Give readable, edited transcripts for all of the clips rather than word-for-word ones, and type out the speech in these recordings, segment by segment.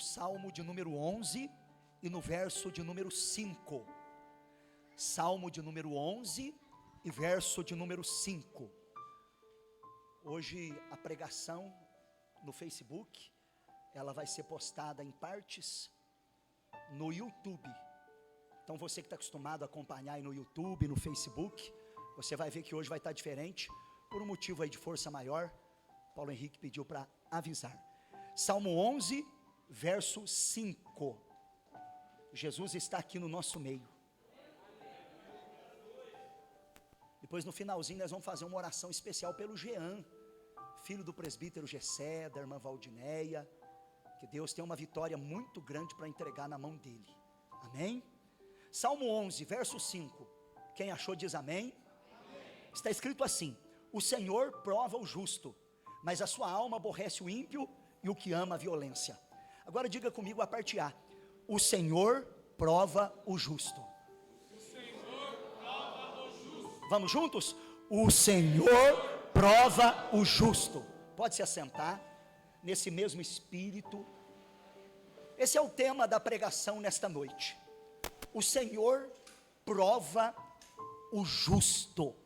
Salmo de número 11 e no verso de número 5. Salmo de número 11 e verso de número 5. Hoje a pregação no Facebook, ela vai ser postada em partes no YouTube. Então você que está acostumado a acompanhar aí no YouTube, no Facebook, você vai ver que hoje vai estar diferente, por um motivo aí de força maior. Paulo Henrique pediu para avisar. Salmo 11, verso 5. Jesus está aqui no nosso meio. Depois no finalzinho nós vamos fazer uma oração especial pelo Jean, filho do presbítero Gessé, da irmã Valdineia, que Deus tem uma vitória muito grande para entregar na mão dele. Amém? Salmo 11, verso 5. Quem achou diz amém. Está escrito assim: o Senhor prova o justo, mas a sua alma aborrece o ímpio e o que ama a violência. Agora diga comigo a parte A: o Senhor prova o justo. O Senhor prova o justo. Vamos juntos? O Senhor prova o justo. Pode se assentar nesse mesmo espírito. Esse é o tema da pregação nesta noite. O Senhor prova o justo.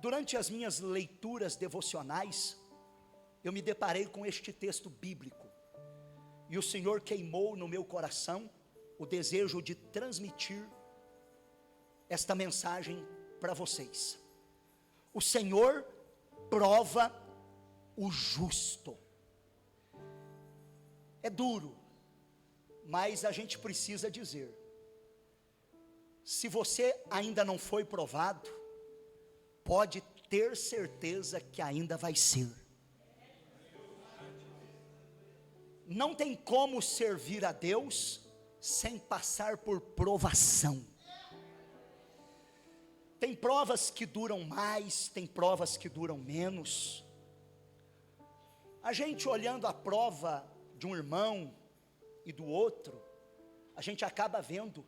Durante as minhas leituras devocionais, eu me deparei com este texto bíblico, e o Senhor queimou no meu coração o desejo de transmitir esta mensagem para vocês. O Senhor prova o justo. É duro, mas a gente precisa dizer: se você ainda não foi provado, pode ter certeza que ainda vai ser. Não tem como servir a Deus sem passar por provação. Tem provas que duram mais, tem provas que duram menos. A gente olhando a prova de um irmão e do outro, a gente acaba vendo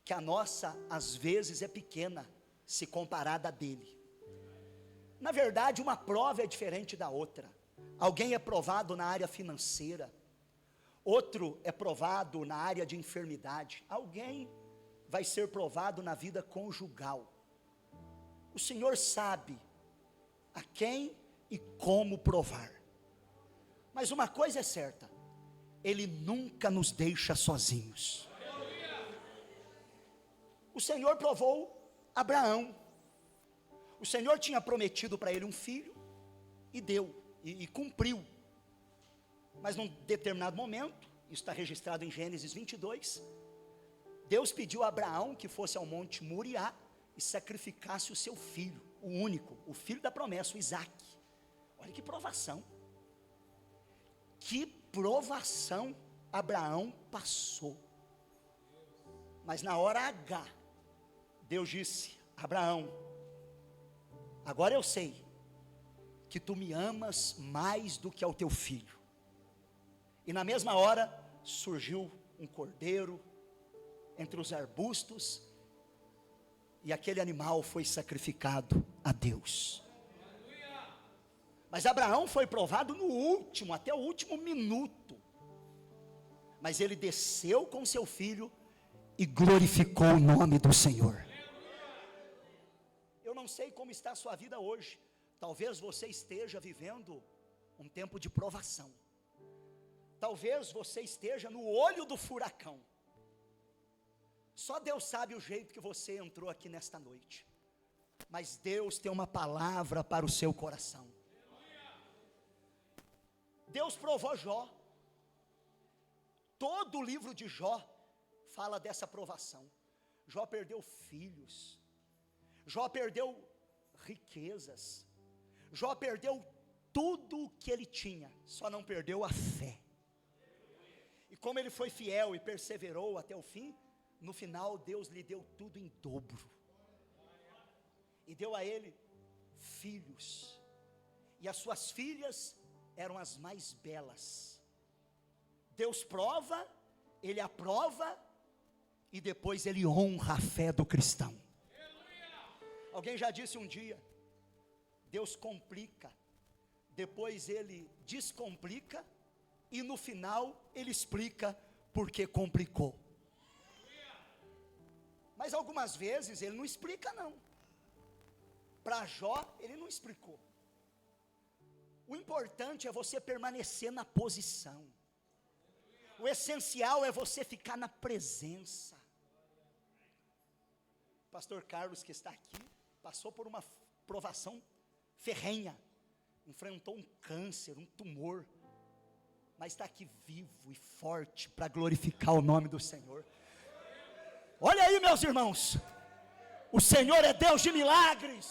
que a nossa às vezes é pequena se comparada à dele. Na verdade, uma prova é diferente da outra. Alguém é provado na área financeira, outro é provado na área de enfermidade, alguém vai ser provado na vida conjugal. O Senhor sabe a quem e como provar. Mas uma coisa é certa: Ele nunca nos deixa sozinhos. O Senhor provou Abraão. O Senhor tinha prometido para ele um filho, e deu, e cumpriu. Mas num determinado momento, isso está registrado em Gênesis 22, Deus pediu a Abraão que fosse ao monte Moriá e sacrificasse o seu filho, o único, o filho da promessa, o Isaque. Olha que provação. Que provação Abraão passou. Mas na hora H, Deus disse: Abraão, agora eu sei que tu me amas mais do que ao teu filho. E na mesma hora surgiu um cordeiro entre os arbustos, e aquele animal foi sacrificado a Deus. Mas Abraão foi provado no último, até o último minuto. Mas ele desceu com seu filho e glorificou o nome do Senhor. Eu não sei como está a sua vida hoje. Talvez você esteja vivendo um tempo de provação. Talvez você esteja no olho do furacão. Só Deus sabe o jeito que você entrou aqui nesta noite. Mas Deus tem uma palavra para o seu coração. Deus provou Jó. Todo o livro de Jó fala dessa provação. Jó perdeu filhos. Jó perdeu riquezas. Jó perdeu tudo o que ele tinha, só não perdeu a fé. E como ele foi fiel e perseverou até o fim, no final Deus lhe deu tudo em dobro. E deu a ele filhos. E as suas filhas eram as mais belas. Deus prova, Ele aprova, e depois Ele honra a fé do cristão. Alguém já disse um dia: Deus complica, depois ele descomplica, e no final ele explica porque complicou. Mas algumas vezes ele não explica não. Para Jó ele não explicou. O importante é você permanecer na posição. O essencial é você ficar na presença. O pastor Carlos, que está aqui, passou por uma provação ferrenha, enfrentou um câncer, um tumor, mas está aqui vivo e forte para glorificar o nome do Senhor. Olha aí, meus irmãos, o Senhor é Deus de milagres.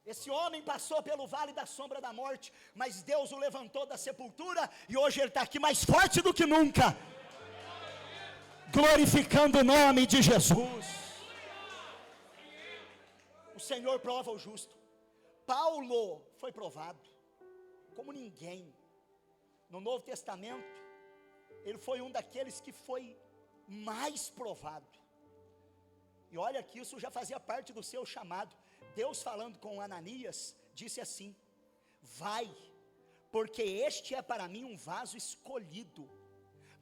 Esse homem passou pelo vale da sombra da morte, mas Deus o levantou da sepultura, e hoje ele está aqui mais forte do que nunca, glorificando o nome de Jesus. O Senhor prova o justo. Paulo foi provado como ninguém. No Novo Testamento, ele foi um daqueles que foi mais provado. E olha que isso já fazia parte do seu chamado. Deus, falando com Ananias, disse assim: vai, porque este é para mim um vaso escolhido,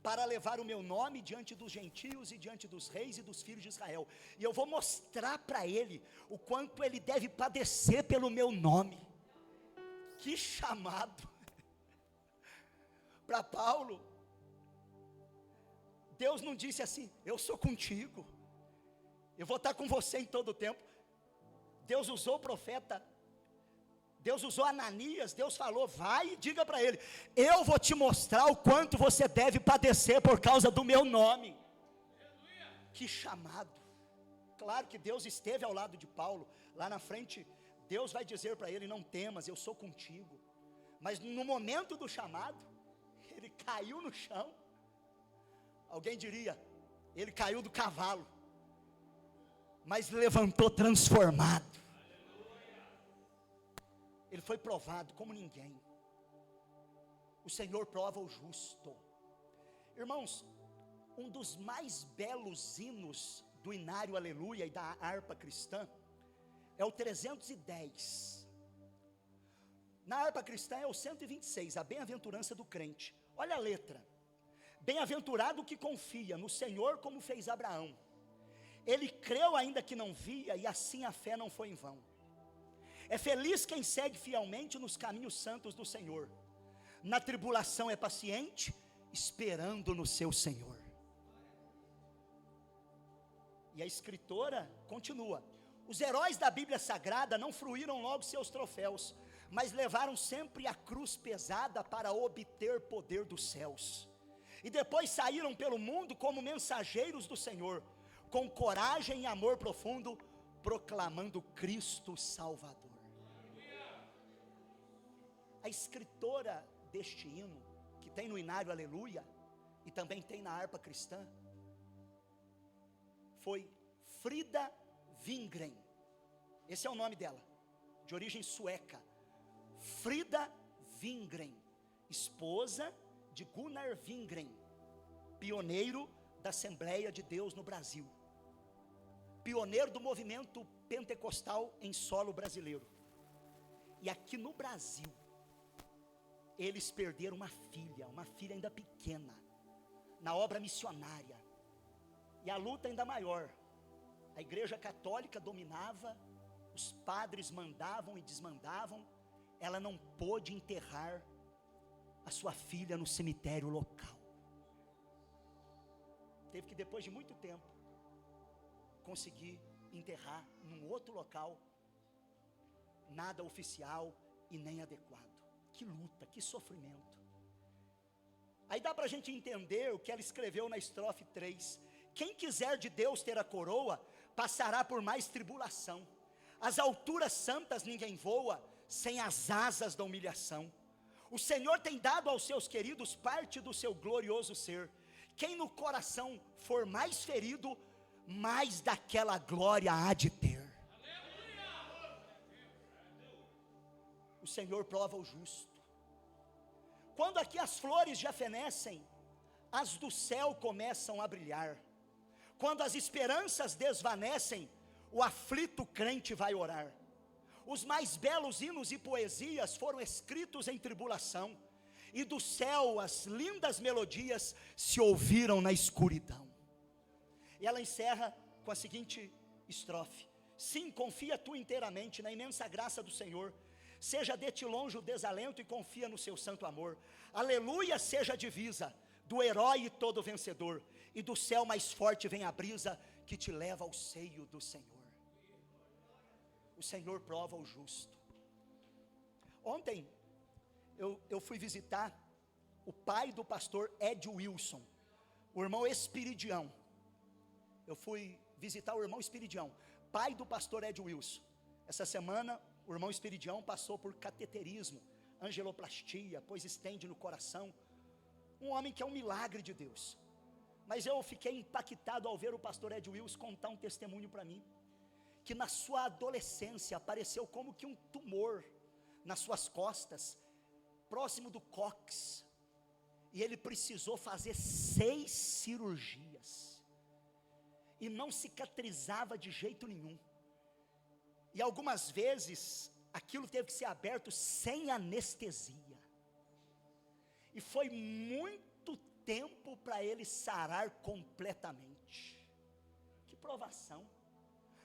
para levar o meu nome diante dos gentios e diante dos reis e dos filhos de Israel, e eu vou mostrar para ele o quanto ele deve padecer pelo meu nome. Que chamado! Para Paulo, Deus não disse assim: eu sou contigo, eu vou estar com você em todo o tempo. Deus usou o profeta, Deus usou Ananias, Deus falou: vai e diga para ele, eu vou te mostrar o quanto você deve padecer por causa do meu nome. Que chamado! Claro que Deus esteve ao lado de Paulo, lá na frente Deus vai dizer para ele: não temas, eu sou contigo. Mas no momento do chamado, ele caiu no chão. Alguém diria, ele caiu do cavalo, mas levantou transformado. Ele foi provado como ninguém. O Senhor prova o justo. Irmãos, um dos mais belos hinos do Inário Aleluia e da harpa cristã é o 310. Na harpa cristã é o 126, a bem-aventurança do crente. Olha a letra: bem-aventurado o que confia no Senhor, como fez Abraão. Ele creu ainda que não via, e assim a fé não foi em vão. É feliz quem segue fielmente nos caminhos santos do Senhor. Na tribulação é paciente, esperando no seu Senhor. E a escritora continua: os heróis da Bíblia Sagrada não fruíram logo seus troféus, mas levaram sempre a cruz pesada para obter poder dos céus. E depois saíram pelo mundo como mensageiros do Senhor, com coragem e amor profundo, proclamando Cristo Salvador. A escritora deste hino, que tem no Inário Aleluia, e também tem na harpa cristã, foi Frida Wingren. Esse é o nome dela, de origem sueca. Frida Wingren, esposa de Gunnar Wingren, pioneiro da Assembleia de Deus no Brasil, pioneiro do movimento pentecostal em solo brasileiro. E aqui no Brasil, eles perderam uma filha ainda pequena, na obra missionária, e a luta ainda maior. A igreja católica dominava, os padres mandavam e desmandavam, ela não pôde enterrar a sua filha no cemitério local. Teve que, depois de muito tempo, conseguir enterrar num outro local, nada oficial e nem adequado. Que luta, que sofrimento. Aí dá para a gente entender o que ela escreveu na estrofe 3. Quem quiser de Deus ter a coroa, passará por mais tribulação. As alturas santas ninguém voa, sem as asas da humilhação. O Senhor tem dado aos seus queridos parte do seu glorioso ser. Quem no coração for mais ferido, mais daquela glória há de ter. O Senhor prova o justo. Quando aqui as flores já fenecem, as do céu começam a brilhar. Quando as esperanças desvanecem, o aflito crente vai orar. Os mais belos hinos e poesias foram escritos em tribulação, e do céu as lindas melodias se ouviram na escuridão. E ela encerra com a seguinte estrofe: sim, confia tu inteiramente na imensa graça do Senhor, seja de ti longe o desalento e confia no seu santo amor. Aleluia seja a divisa do herói todo vencedor, e do céu mais forte vem a brisa que te leva ao seio do Senhor. O Senhor prova o justo. Ontem eu fui visitar o pai do pastor Ed Wilson, o irmão Espiridião. Eu fui visitar o irmão Espiridião, pai do pastor Ed Wilson. Essa semana o irmão Espiridião passou por cateterismo, angeloplastia, pois estende no coração. Um homem que é um milagre de Deus. Mas eu fiquei impactado ao ver o pastor Ed Wilson contar um testemunho para mim, que na sua adolescência apareceu como que um tumor nas suas costas, próximo do cóccix, e ele precisou fazer 6 cirurgias, e não cicatrizava de jeito nenhum, e algumas vezes aquilo teve que ser aberto sem anestesia, e foi muito tempo para ele sarar completamente. Que provação.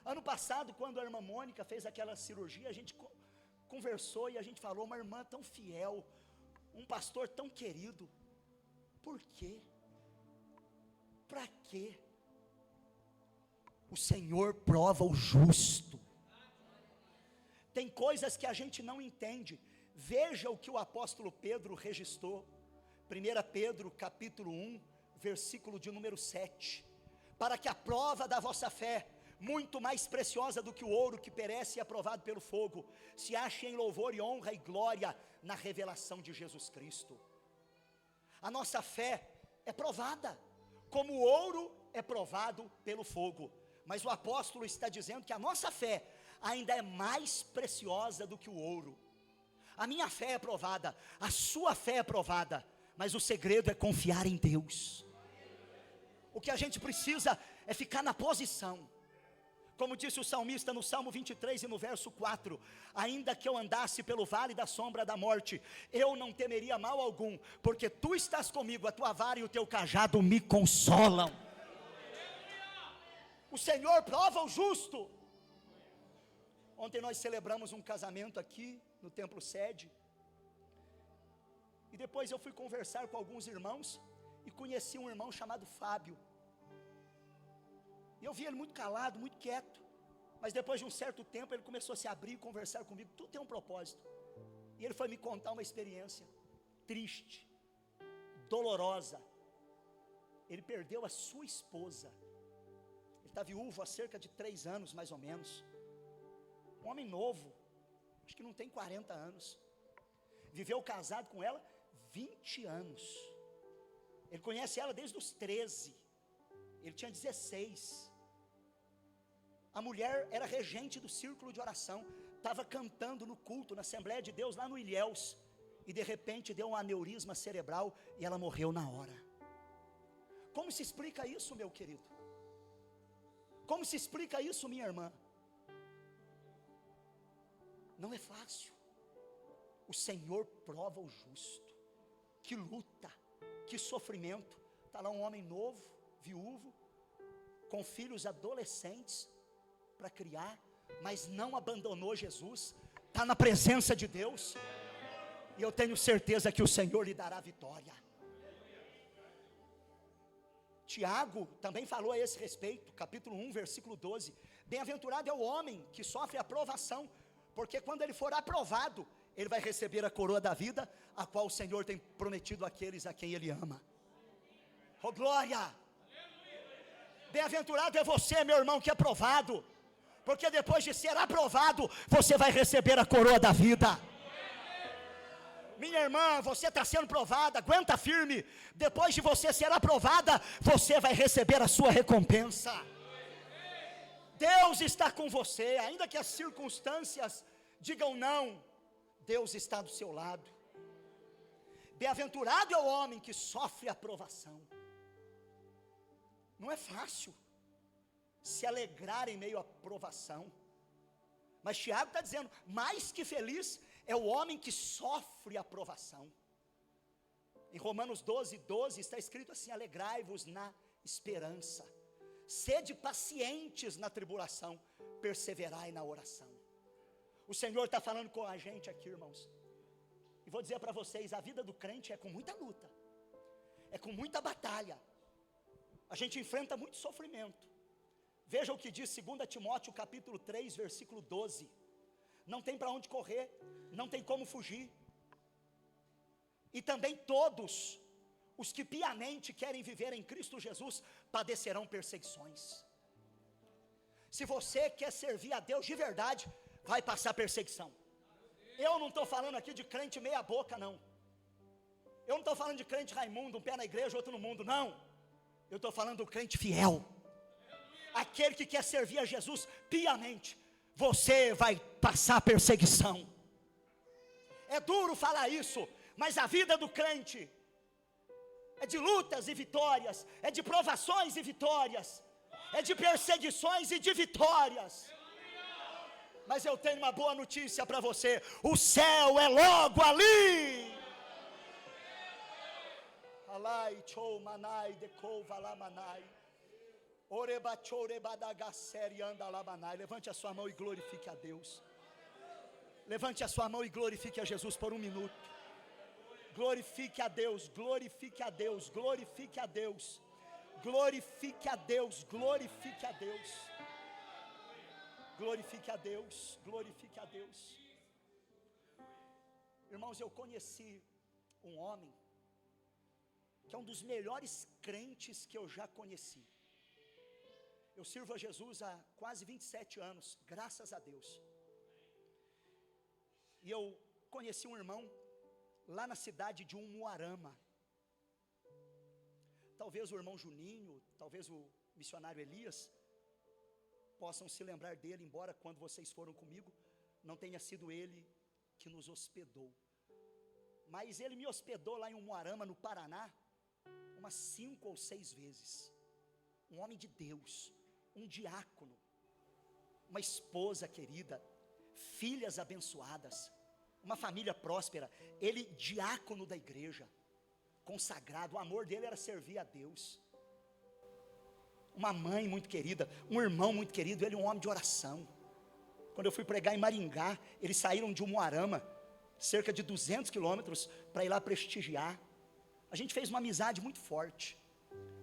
Ano passado, quando a irmã Mônica fez aquela cirurgia, a gente conversou e a gente falou: uma irmã tão fiel, um pastor tão querido, por quê? Para quê? O Senhor prova o justo. Tem coisas que a gente não entende. Veja o que o apóstolo Pedro registrou, 1 Pedro capítulo 1, versículo de número 7, para que a prova da vossa fé, muito mais preciosa do que o ouro que perece e é provado pelo fogo, se ache em louvor e honra e glória na revelação de Jesus Cristo. A nossa fé é provada, como o ouro é provado pelo fogo, mas o apóstolo está dizendo que a nossa fé ainda é mais preciosa do que o ouro. A minha fé é provada, a sua fé é provada, mas o segredo é confiar em Deus. O que a gente precisa é ficar na posição. Como disse o salmista no Salmo 23 e no verso 4: ainda que eu andasse pelo vale da sombra da morte, eu não temeria mal algum, porque tu estás comigo, a tua vara e o teu cajado me consolam. O Senhor prova o justo. Ontem nós celebramos um casamento aqui no templo sede, e depois eu fui conversar com alguns irmãos, e conheci um irmão chamado Fábio. E eu vi ele muito calado, muito quieto, mas depois de um certo tempo ele começou a se abrir e conversar comigo. Tudo tem um propósito. E ele foi me contar uma experiência triste, dolorosa. Ele perdeu a sua esposa. Ele está viúvo há cerca de 3 anos mais ou menos. Um homem novo, acho que não tem 40 anos. Viveu casado com ela 20 anos. Ele conhece ela desde os 13. Ele tinha 16. A mulher era regente do círculo de oração, estava cantando no culto, na Assembleia de Deus, lá no Ilhéus, e de repente deu um aneurisma cerebral, e ela morreu na hora. Como se explica isso, meu querido? Como se explica isso, minha irmã? Não é fácil. O Senhor prova o justo. Que luta, que sofrimento. Está lá um homem novo, viúvo, com filhos adolescentes para criar, mas não abandonou Jesus, está na presença de Deus, e eu tenho certeza que o Senhor lhe dará vitória. Tiago também falou a esse respeito, capítulo 1, versículo 12: bem-aventurado é o homem que sofre a provação, porque quando ele for aprovado, ele vai receber a coroa da vida, a qual o Senhor tem prometido àqueles a quem ele ama. Oh glória! Bem-aventurado é você, meu irmão, que é provado, porque depois de ser aprovado, você vai receber a coroa da vida. Minha irmã, você está sendo provada, aguenta firme. Depois de você ser aprovada, você vai receber a sua recompensa. Deus está com você, ainda que as circunstâncias digam não, Deus está do seu lado. Bem-aventurado é o homem que sofre a provação. Não é fácil se alegrar em meio à provação. Mas Tiago está dizendo, mais que feliz é o homem que sofre a provação. Em Romanos 12:12 está escrito assim: alegrai-vos na esperança, sede pacientes na tribulação, perseverai na oração. O Senhor está falando com a gente aqui, irmãos, e vou dizer para vocês, a vida do crente é com muita luta, é com muita batalha, a gente enfrenta muito sofrimento. Veja o que diz 2 Timóteo capítulo 3, versículo 12, não tem para onde correr, não tem como fugir, e também todos os que piamente querem viver em Cristo Jesus, padecerão perseguições. Se você quer servir a Deus de verdade, vai passar perseguição. Eu não estou falando aqui de crente meia boca, não. Eu não estou falando de crente Raimundo, um pé na igreja, outro no mundo, não. Eu estou falando do crente fiel, aquele que quer servir a Jesus piamente. Você vai passar perseguição. É duro falar isso, mas a vida do crente é de lutas e vitórias, é de provações e vitórias, é de perseguições e de vitórias. Mas eu tenho uma boa notícia para você: o céu é logo ali. Alai chou manai decou valamanai. Orebachourebadagaseri andalamanai. Levante a sua mão e glorifique a Deus. Levante a sua mão e glorifique a Jesus por um minuto. Glorifique a Deus, glorifique a Deus, glorifique a Deus, glorifique a Deus, glorifique a Deus, glorifique a Deus, glorifique a Deus. Irmãos, eu conheci um homem que é um dos melhores crentes que eu já conheci. Eu sirvo a Jesus há quase 27 anos, graças a Deus. E eu conheci um irmão lá na cidade de Umuarama. Talvez o irmão Juninho, talvez o missionário Elias possam se lembrar dele, embora quando vocês foram comigo, não tenha sido ele que nos hospedou. Mas ele me hospedou lá em Umuarama, no Paraná, umas 5 ou 6 vezes. Um homem de Deus, um diácono, uma esposa querida, filhas abençoadas, uma família próspera. Ele diácono da igreja, consagrado, o amor dele era servir a Deus. Uma mãe muito querida, um irmão muito querido, ele é um homem de oração. Quando eu fui pregar em Maringá, eles saíram de Umuarama, cerca de 200 quilômetros, para ir lá prestigiar. A gente fez uma amizade muito forte.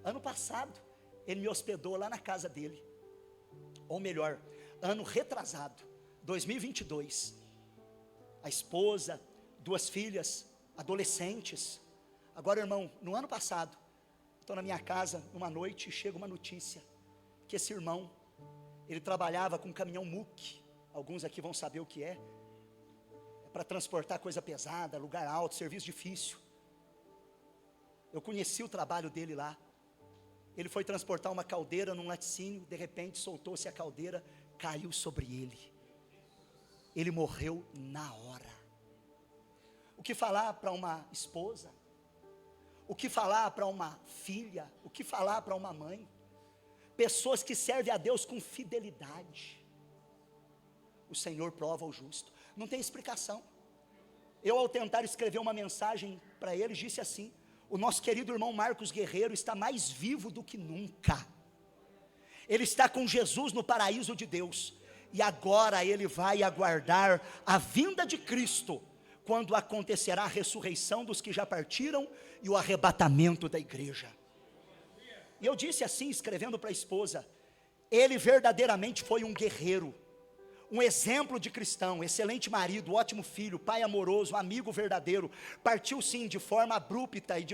Ano passado, ele me hospedou lá na casa dele, ou melhor, ano retrasado, 2022, a esposa, 2 filhas, adolescentes. Agora, irmão, no ano passado, estou na minha casa, numa noite, e chega uma notícia, que esse irmão, ele trabalhava com um caminhão MUC, alguns aqui vão saber o que é para transportar coisa pesada, lugar alto, serviço difícil. Eu conheci o trabalho dele lá. Ele foi transportar uma caldeira num laticínio, de repente soltou-se a caldeira, caiu sobre ele. Ele morreu na hora. O que falar para uma esposa? O que falar para uma filha? O que falar para uma mãe? Pessoas que servem a Deus com fidelidade. O Senhor prova o justo. Não tem explicação. Eu, ao tentar escrever uma mensagem para eles, disse assim: o nosso querido irmão Marcos Guerreiro está mais vivo do que nunca. Ele está com Jesus no paraíso de Deus. E agora ele vai aguardar a vinda de Cristo, quando acontecerá a ressurreição dos que já partiram e o arrebatamento da igreja. E eu disse assim, escrevendo para a esposa: ele verdadeiramente foi um guerreiro, um exemplo de cristão, excelente marido, ótimo filho, pai amoroso, amigo verdadeiro. Partiu sim de forma abrupta e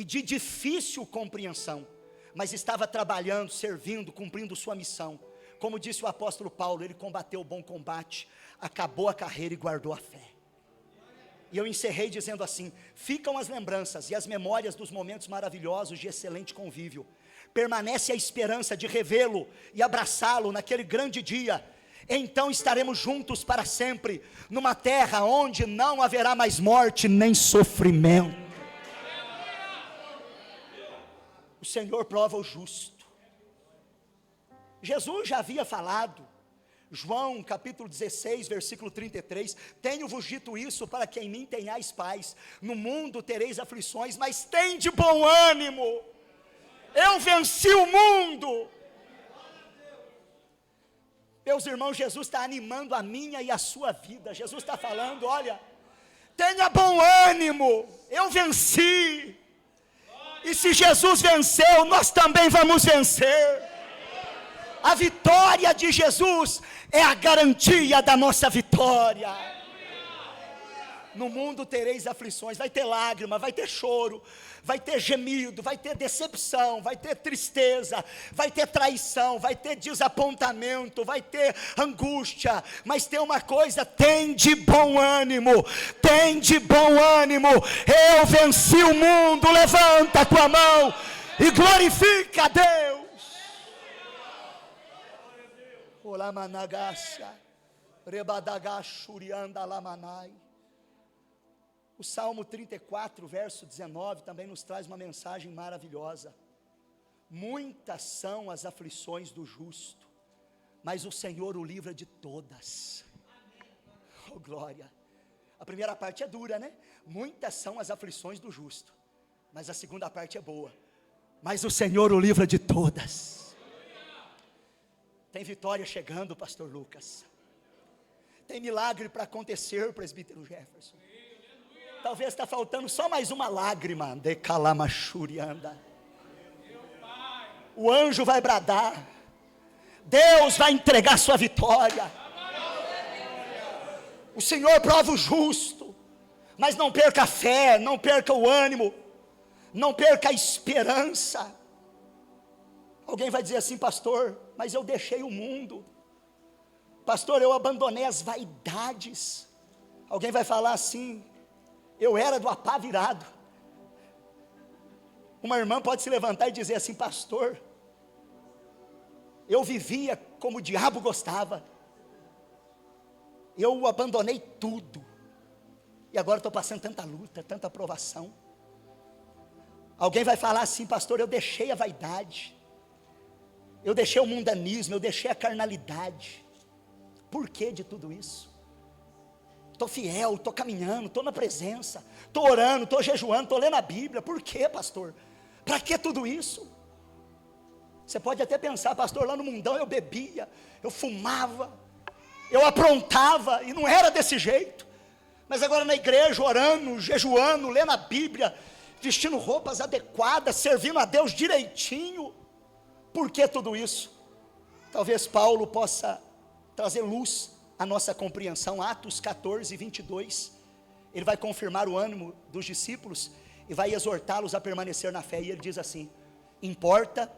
de difícil compreensão, mas estava trabalhando, servindo, cumprindo sua missão. Como disse o apóstolo Paulo, ele combateu o bom combate, acabou a carreira e guardou a fé. E eu encerrei dizendo assim: ficam as lembranças e as memórias dos momentos maravilhosos de excelente convívio. Permanece a esperança de revê-lo e abraçá-lo naquele grande dia. Então estaremos juntos para sempre, numa terra onde não haverá mais morte nem sofrimento. O Senhor prova o justo. Jesus já havia falado João capítulo 16, versículo 33, tenho-vos dito isso para que em mim tenhais paz, no mundo tereis aflições, mas tende bom ânimo, eu venci o mundo. Meus irmãos, Jesus está animando a minha e a sua vida. Jesus está falando, olha, tenha bom ânimo, eu venci, e se Jesus venceu, nós também vamos vencer. A vitória de Jesus é a garantia da nossa vitória. No mundo tereis aflições, vai ter lágrima, vai ter choro, vai ter gemido, vai ter decepção, vai ter tristeza, vai ter traição, vai ter desapontamento, vai ter angústia, mas tem uma coisa, tem de bom ânimo, tem de bom ânimo, eu venci o mundo. Levanta a tua mão e glorifica a Deus. Olá managacha, rebadagachurianda lamanai. O Salmo 34, verso 19, também nos traz uma mensagem maravilhosa. Muitas são as aflições do justo, mas o Senhor o livra de todas. Oh glória! A primeira parte é dura, né? Muitas são as aflições do justo, mas a segunda parte é boa. Mas o Senhor o livra de todas. Tem vitória chegando, pastor Lucas. Tem milagre para acontecer, presbítero Jefferson. Talvez está faltando só mais uma lágrima. De calamachurianda. O anjo vai bradar. Deus vai entregar sua vitória. O Senhor prova o justo. Mas não perca a fé, não perca o ânimo, não perca a esperança. Alguém vai dizer assim, pastor, mas eu deixei o mundo. Pastor, eu abandonei as vaidades. Alguém vai falar assim, eu era do apá virado. Uma irmã pode se levantar e dizer assim, pastor, eu vivia como o diabo gostava. Eu abandonei tudo. E agora estou passando tanta luta, tanta provação. Alguém vai falar assim, pastor, eu deixei a vaidade. Eu deixei o mundanismo, eu deixei a carnalidade. Por que de tudo isso? Estou fiel, estou caminhando, estou na presença, estou orando, estou jejuando, estou lendo a Bíblia. Por que, pastor? Para que tudo isso? Você pode até pensar, pastor, lá no mundão eu bebia, eu fumava, eu aprontava, e não era desse jeito. Mas agora na igreja, orando, jejuando, lendo a Bíblia, vestindo roupas adequadas, servindo a Deus direitinho. Por que tudo isso? Talvez Paulo possa trazer luz à nossa compreensão. Atos 14, 22, ele vai confirmar o ânimo dos discípulos e vai exortá-los a permanecer na fé, e ele diz assim, importa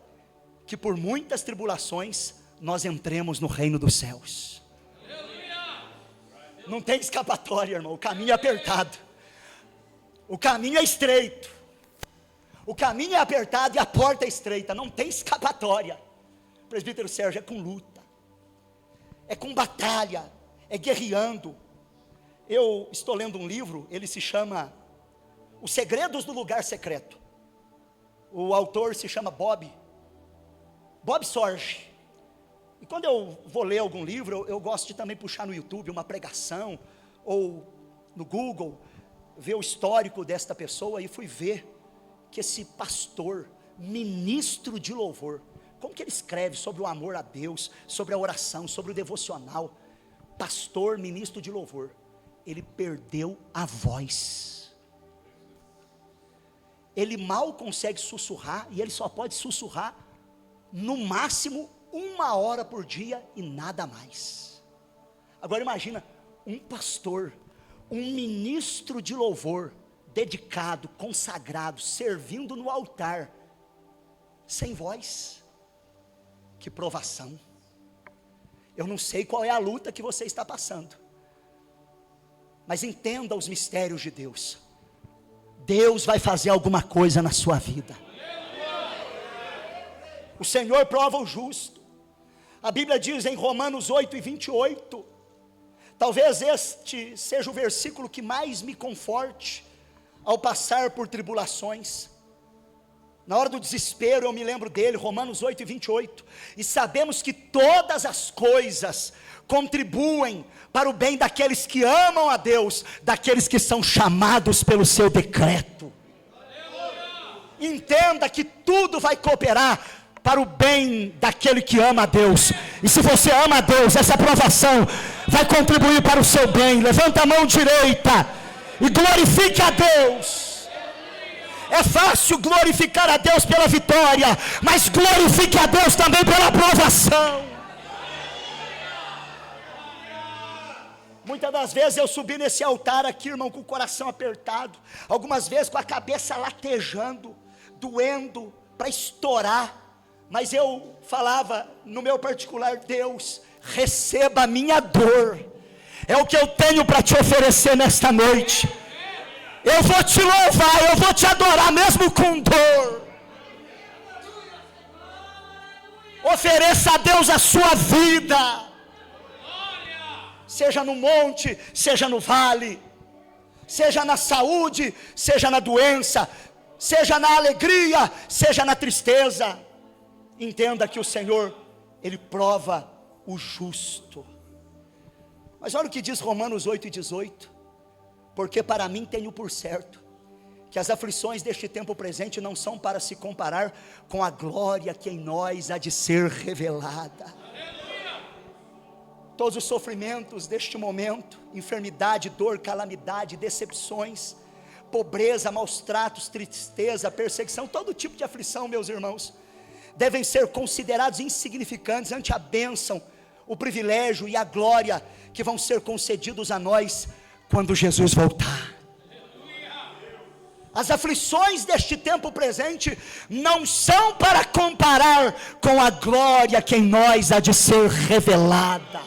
que por muitas tribulações nós entremos no reino dos céus. Não tem escapatória, irmão, o caminho é apertado, o caminho é estreito, o caminho é apertado e a porta é estreita, não tem escapatória. Presbítero Sérgio, é com luta, é com batalha, é guerreando. Eu estou lendo um livro, ele se chama Os Segredos do Lugar Secreto. O autor se chama Bob Sorge. E quando eu vou ler algum livro, eu gosto de também puxar no YouTube uma pregação, ou no Google, ver o histórico desta pessoa, e fui ver que esse pastor, ministro de louvor, como que ele escreve sobre o amor a Deus, sobre a oração, sobre o devocional. Pastor, ministro de louvor, ele perdeu a voz. Ele mal consegue sussurrar, e ele só pode sussurrar no máximo 1 hora por dia e nada mais. Agora imagina, um pastor, um ministro de louvor, dedicado, consagrado, servindo no altar, sem voz. Que provação. Eu não sei qual é a luta que você está passando, mas entenda os mistérios de Deus. Deus vai fazer alguma coisa na sua vida. O Senhor prova o justo. A Bíblia diz em Romanos 8 e 28, talvez este seja o versículo que mais me conforte ao passar por tribulações. Na hora do desespero eu me lembro dele, Romanos 8 e 28, e sabemos que todas as coisas contribuem para o bem daqueles que amam a Deus, daqueles que são chamados pelo seu decreto. Entenda que tudo vai cooperar para o bem daquele que ama a Deus. E se você ama a Deus, essa aprovação vai contribuir para o seu bem. Levanta a mão direita e glorifique a Deus. É fácil glorificar a Deus pela vitória, mas glorifique a Deus também pela aprovação. Muitas das vezes eu subi nesse altar aqui, irmão, com o coração apertado, algumas vezes com a cabeça latejando, doendo, para estourar, mas eu falava no meu particular: Deus, receba a minha dor, é o que eu tenho para te oferecer nesta noite. Eu vou te louvar, eu vou te adorar mesmo com dor. Ofereça a Deus a sua vida, seja no monte, seja no vale, seja na saúde, seja na doença, seja na alegria, seja na tristeza. Entenda que o Senhor, Ele prova o justo. Mas olha o que diz Romanos 8:18: porque para mim tenho por certo que as aflições deste tempo presente não são para se comparar com a glória que em nós há de ser revelada. Todos os sofrimentos deste momento, enfermidade, dor, calamidade, decepções, pobreza, maus tratos, tristeza, perseguição, todo tipo de aflição, meus irmãos, devem ser considerados insignificantes ante a bênção, o privilégio e a glória que vão ser concedidos a nós quando Jesus voltar. As aflições deste tempo presente não são para comparar com a glória que em nós há de ser revelada.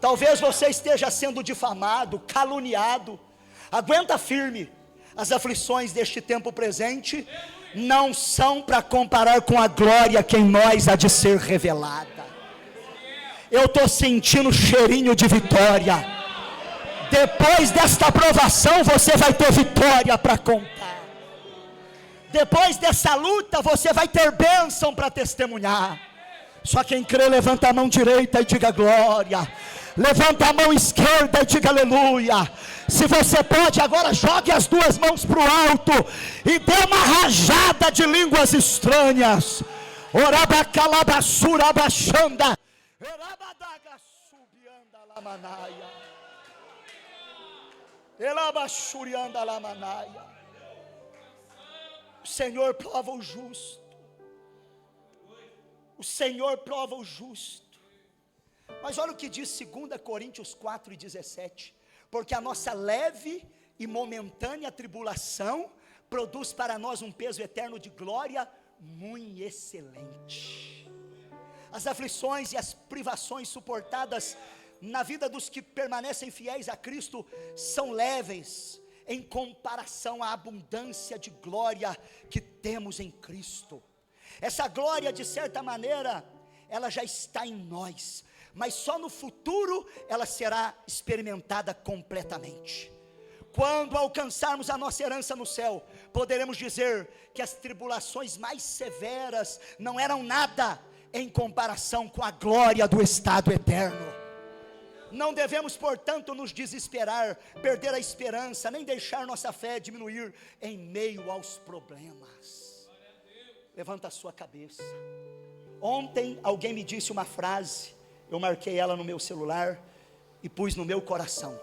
Talvez você esteja sendo difamado, caluniado. Aguenta firme. As aflições deste tempo presente não são para comparar com a glória que em nós há de ser revelada. Eu estou sentindo cheirinho de vitória. Depois desta aprovação você vai ter vitória para contar. Depois dessa luta você vai ter bênção para testemunhar. Só quem crê, levanta a mão direita e diga glória. Levanta a mão esquerda e diga aleluia. Se você pode, agora jogue as duas mãos para o alto e dê uma rajada de línguas estranhas. Orabacalabassura baixanda. Erabadagasubianda lamanaia. Elabachurianda lamanaia. O Senhor prova o justo. O Senhor prova o justo. Mas olha o que diz 2 Coríntios 4:17. Porque a nossa leve e momentânea tribulação produz para nós um peso eterno de glória muito excelente. As aflições e as privações suportadas na vida dos que permanecem fiéis a Cristo são leves em comparação à abundância de glória que temos em Cristo. Essa glória, de certa maneira, ela já está em nós, mas só no futuro ela será experimentada completamente. Quando alcançarmos a nossa herança no céu, poderemos dizer que as tribulações mais severas não eram nada em comparação com a glória do estado eterno. Não devemos, portanto, nos desesperar, perder a esperança, nem deixar nossa fé diminuir em meio aos problemas. Levanta a sua cabeça. Ontem alguém me disse uma frase, eu marquei ela no meu celular e pus no meu coração: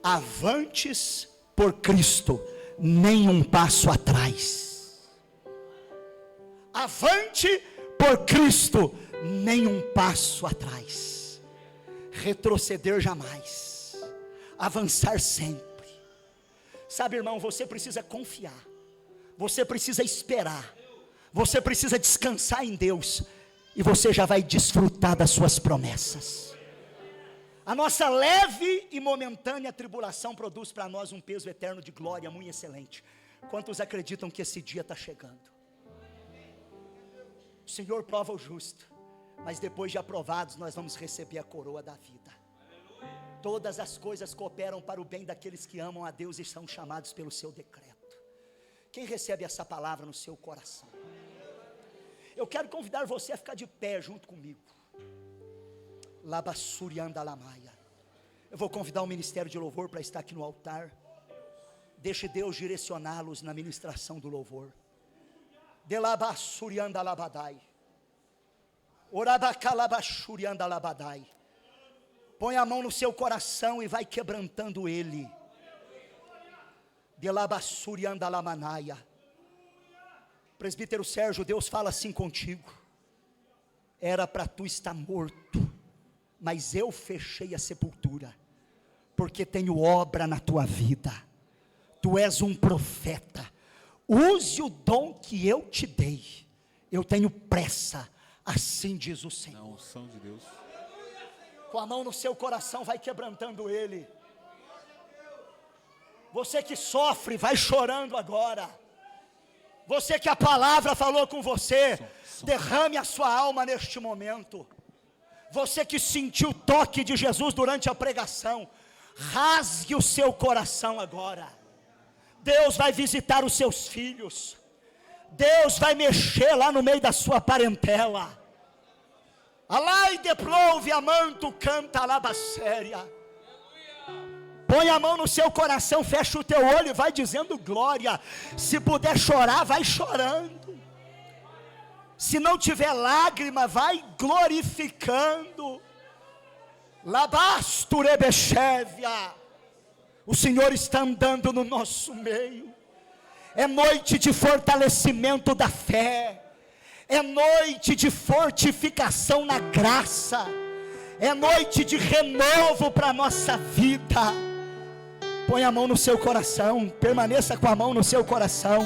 avantes por Cristo, nem um passo atrás. Avante por Cristo, nem um passo atrás. Retroceder jamais, avançar sempre. Sabe, irmão, você precisa confiar, você precisa esperar, você precisa descansar em Deus, e você já vai desfrutar das suas promessas. A nossa leve e momentânea tribulação produz para nós um peso eterno de glória muito excelente. Quantos acreditam que esse dia está chegando? O Senhor prova o justo, mas depois de aprovados nós vamos receber a coroa da vida. Todas as coisas cooperam para o bem daqueles que amam a Deus e são chamados pelo seu decreto. Quem recebe essa palavra no seu coração? Eu quero convidar você a ficar de pé junto comigo. Labassurianda Lamaia. Eu vou convidar o ministério de louvor para estar aqui no altar. Deixe Deus direcioná-los na ministração do louvor. Delabassurianda Labadai. Orabacalabassurianda Labadai. Põe a mão no seu coração e vai quebrantando ele. Delabassurianda Lamanaia. Presbítero Sérgio, Deus fala assim contigo. Era para tu estar morto, mas eu fechei a sepultura, porque tenho obra na tua vida. Tu és um profeta. Use o dom que eu te dei. Eu tenho pressa, assim diz o Senhor. Na unção de Deus. Com a mão no seu coração, vai quebrantando ele. Você que sofre, vai chorando agora. Você que a palavra falou com você, derrame a sua alma neste momento. Você que sentiu o toque de Jesus durante a pregação, rasgue o seu coração agora. Deus vai visitar os seus filhos. Deus vai mexer lá no meio da sua parentela. Alai de prove amanto canta alabasséria. Põe a mão no seu coração, fecha o teu olho e vai dizendo glória. Se puder chorar, vai chorando. Se não tiver lágrima, vai glorificando. Labasturebechevia. O Senhor está andando no nosso meio. É noite de fortalecimento da fé. É noite de fortificação na graça. É noite de renovo para a nossa vida. Põe a mão no seu coração, permaneça com a mão no seu coração,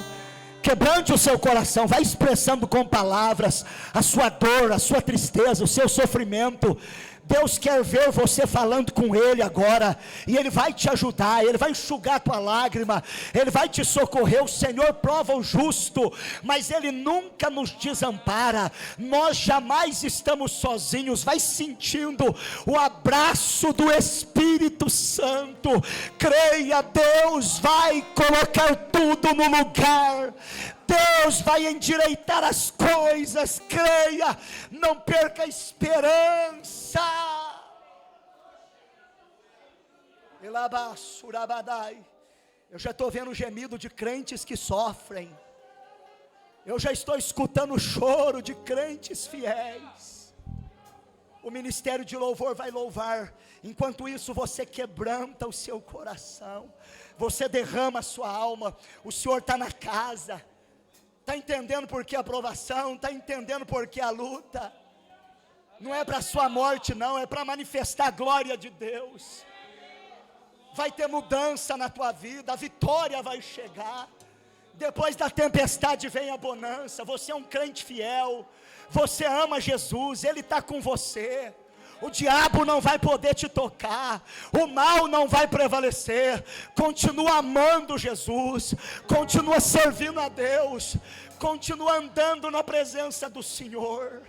quebrante o seu coração, vai expressando com palavras a sua dor, a sua tristeza, o seu sofrimento. Deus quer ver você falando com Ele agora, e Ele vai te ajudar, Ele vai enxugar a tua lágrima, Ele vai te socorrer. O Senhor prova o justo, mas Ele nunca nos desampara. Nós jamais estamos sozinhos. Vai sentindo o abraço do Espírito Santo. Creia, Deus vai colocar tudo no lugar. Deus vai endireitar as coisas. Creia, não perca a esperança. Eu já estou vendo o gemido de crentes que sofrem. Eu já estou escutando o choro de crentes fiéis. O ministério de louvor vai louvar. Enquanto isso, você quebranta o seu coração. Você derrama a sua alma. O Senhor está na casa. Está entendendo por que a provação? Está entendendo por que a luta? Não é para a sua morte não, é para manifestar a glória de Deus. Vai ter mudança na tua vida, a vitória vai chegar. Depois da tempestade vem a bonança. Você é um crente fiel, você ama Jesus, Ele está com você. O diabo não vai poder te tocar, o mal não vai prevalecer. Continua amando Jesus, continua servindo a Deus, continua andando na presença do Senhor.